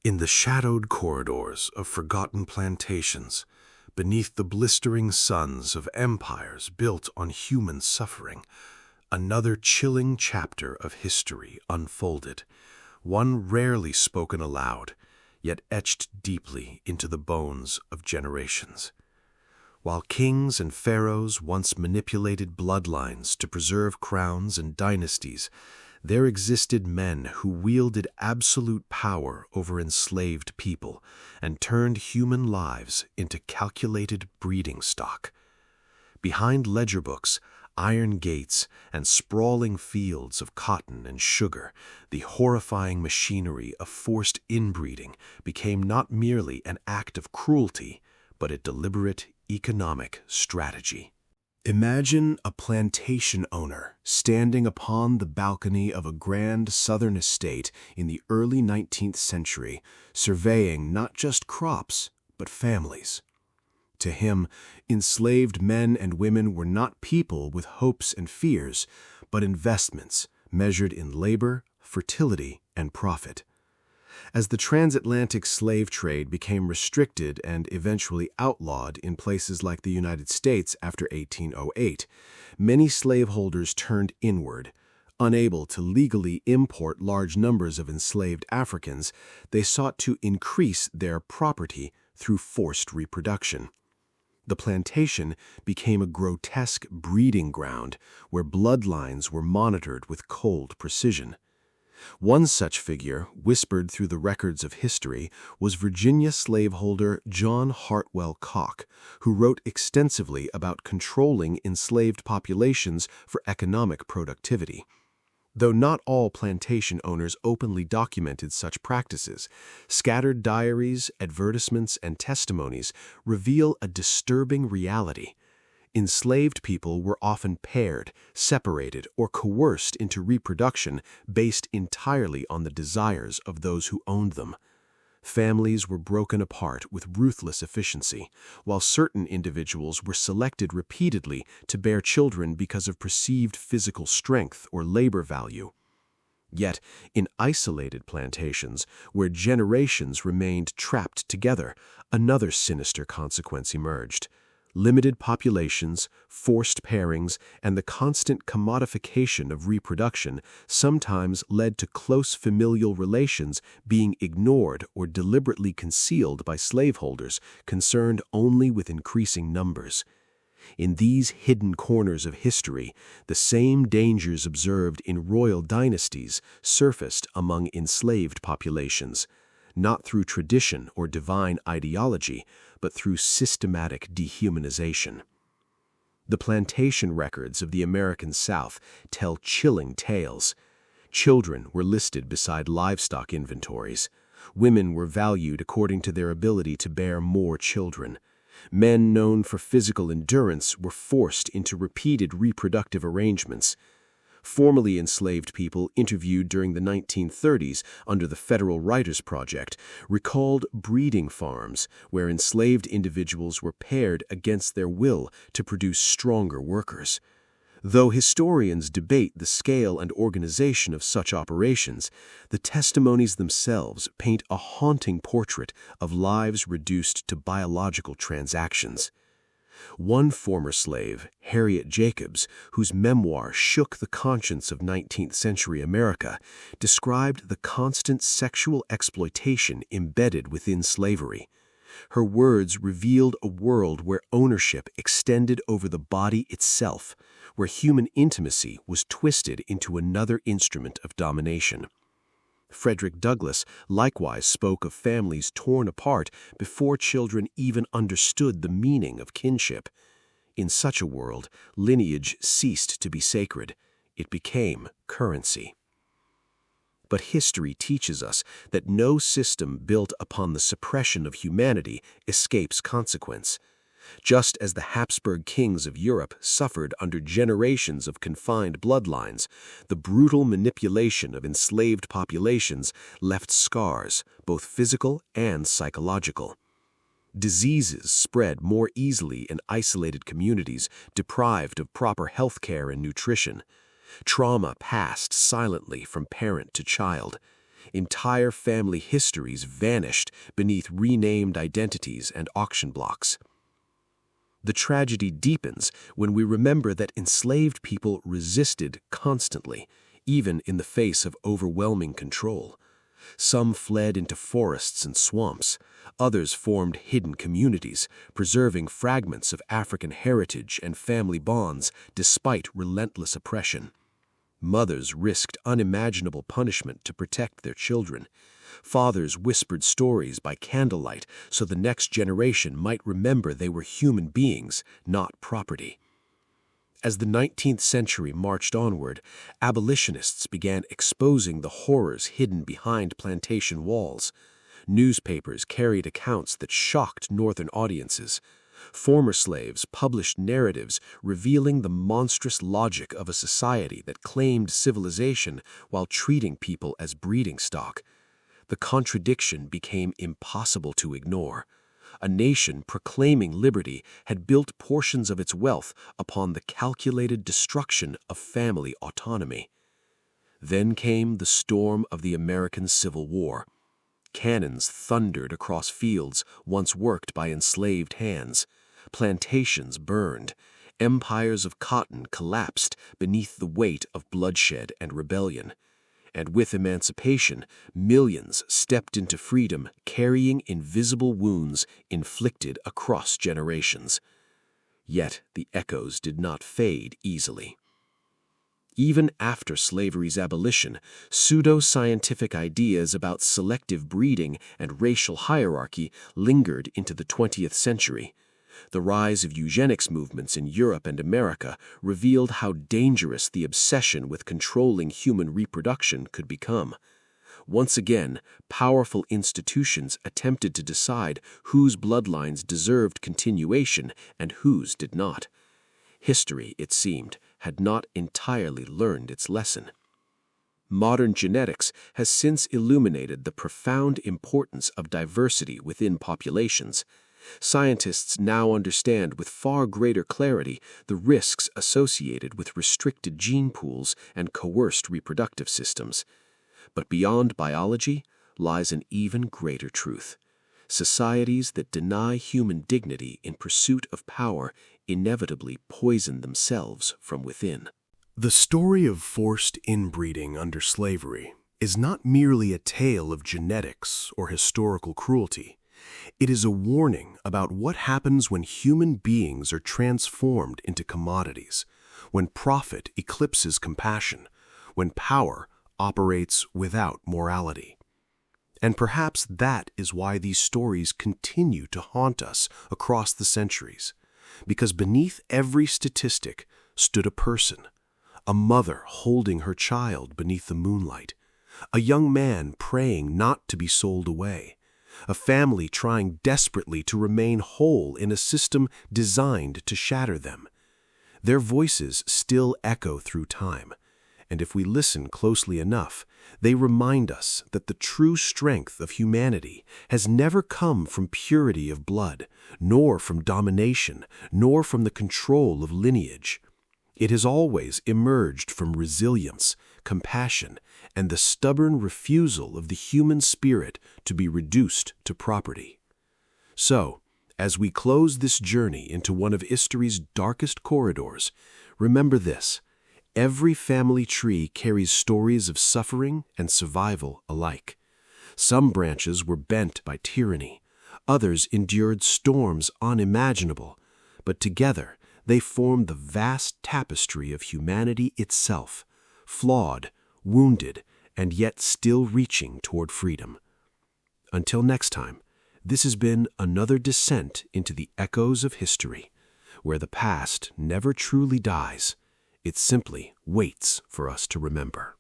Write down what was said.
In the shadowed corridors of forgotten plantations, beneath the blistering suns of empires built on human suffering, another chilling chapter of history unfolded, one rarely spoken aloud, yet etched deeply into the bones of generations. While kings and pharaohs once manipulated bloodlines to preserve crowns and dynasties, there existed men who wielded absolute power over enslaved people and turned human lives into calculated breeding stock. Behind ledger books, iron gates, and sprawling fields of cotton and sugar, the horrifying machinery of forced inbreeding became not merely an act of cruelty, but a deliberate economic strategy. Imagine a plantation owner standing upon the balcony of a grand southern estate in the early 19th century, surveying not just crops, but families. To him, enslaved men and women were not people with hopes and fears, but investments measured in labor, fertility, and profit. As the transatlantic slave trade became restricted and eventually outlawed in places like the United States after 1808, many slaveholders turned inward. Unable to legally import large numbers of enslaved Africans, they sought to increase their property through forced reproduction. The plantation became a grotesque breeding ground where bloodlines were monitored with cold precision. One such figure, whispered through the records of history, was Virginia slaveholder John Hartwell Cocke, who wrote extensively about controlling enslaved populations for economic productivity. Though not all plantation owners openly documented such practices, scattered diaries, advertisements, and testimonies reveal a disturbing reality. Enslaved people were often paired, separated, or coerced into reproduction based entirely on the desires of those who owned them. Families were broken apart with ruthless efficiency, while certain individuals were selected repeatedly to bear children because of perceived physical strength or labor value. Yet, in isolated plantations, where generations remained trapped together, another sinister consequence emerged. Limited populations, forced pairings, and the constant commodification of reproduction sometimes led to close familial relations being ignored or deliberately concealed by slaveholders concerned only with increasing numbers. In these hidden corners of history, the same dangers observed in royal dynasties surfaced among enslaved populations, not through tradition or divine ideology, but through systematic dehumanization. The plantation records of the American South tell chilling tales. Children were listed beside livestock inventories. Women were valued according to their ability to bear more children. Men known for physical endurance were forced into repeated reproductive arrangements. Formerly enslaved people interviewed during the 1930s under the Federal Writers Project recalled breeding farms where enslaved individuals were paired against their will to produce stronger workers. Though historians debate the scale and organization of such operations, the testimonies themselves paint a haunting portrait of lives reduced to biological transactions. One former slave, Harriet Jacobs, whose memoir shook the conscience of 19th century America, described the constant sexual exploitation embedded within slavery. Her words revealed a world where ownership extended over the body itself, where human intimacy was twisted into another instrument of domination. Frederick Douglass likewise spoke of families torn apart before children even understood the meaning of kinship. In such a world, lineage ceased to be sacred. It became currency. But history teaches us that no system built upon the suppression of humanity escapes consequence. Just as the Habsburg kings of Europe suffered under generations of confined bloodlines, the brutal manipulation of enslaved populations left scars, both physical and psychological. Diseases spread more easily in isolated communities deprived of proper health care and nutrition. Trauma passed silently from parent to child. Entire family histories vanished beneath renamed identities and auction blocks. The tragedy deepens when we remember that enslaved people resisted constantly, even in the face of overwhelming control. Some fled into forests and swamps. Others formed hidden communities, preserving fragments of African heritage and family bonds despite relentless oppression. Mothers risked unimaginable punishment to protect their children. Fathers whispered stories by candlelight so the next generation might remember they were human beings, not property. As the 19th century marched onward, abolitionists began exposing the horrors hidden behind plantation walls. Newspapers carried accounts that shocked Northern audiences. Former slaves published narratives revealing the monstrous logic of a society that claimed civilization while treating people as breeding stock. The contradiction became impossible to ignore. A nation proclaiming liberty had built portions of its wealth upon the calculated destruction of family autonomy. Then came the storm of the American Civil War. Cannons thundered across fields once worked by enslaved hands. Plantations burned. Empires of cotton collapsed beneath the weight of bloodshed and rebellion. And with emancipation, millions stepped into freedom carrying invisible wounds inflicted across generations. Yet the echoes did not fade easily. Even after slavery's abolition, pseudo-scientific ideas about selective breeding and racial hierarchy lingered into the 20th century. The rise of eugenics movements in Europe and America revealed how dangerous the obsession with controlling human reproduction could become. Once again, powerful institutions attempted to decide whose bloodlines deserved continuation and whose did not. History, it seemed, had not entirely learned its lesson. Modern genetics has since illuminated the profound importance of diversity within populations. Scientists now understand with far greater clarity the risks associated with restricted gene pools and coerced reproductive systems. But beyond biology lies an even greater truth. Societies that deny human dignity in pursuit of power inevitably poison themselves from within. The story of forced inbreeding under slavery is not merely a tale of genetics or historical cruelty. It is a warning about what happens when human beings are transformed into commodities, when profit eclipses compassion, when power operates without morality. And perhaps that is why these stories continue to haunt us across the centuries, because beneath every statistic stood a person, a mother holding her child beneath the moonlight, a young man praying not to be sold away, a family trying desperately to remain whole in a system designed to shatter them. Their voices still echo through time, and if we listen closely enough, they remind us that the true strength of humanity has never come from purity of blood, nor from domination, nor from the control of lineage. It has always emerged from resilience, compassion, and the stubborn refusal of the human spirit to be reduced to property. So, as we close this journey into one of history's darkest corridors, remember this: every family tree carries stories of suffering and survival alike. Some branches were bent by tyranny, others endured storms unimaginable, but together they formed the vast tapestry of humanity itself, flawed, wounded, and yet still reaching toward freedom. Until next time, this has been another descent into the echoes of history, where the past never truly dies. It simply waits for us to remember.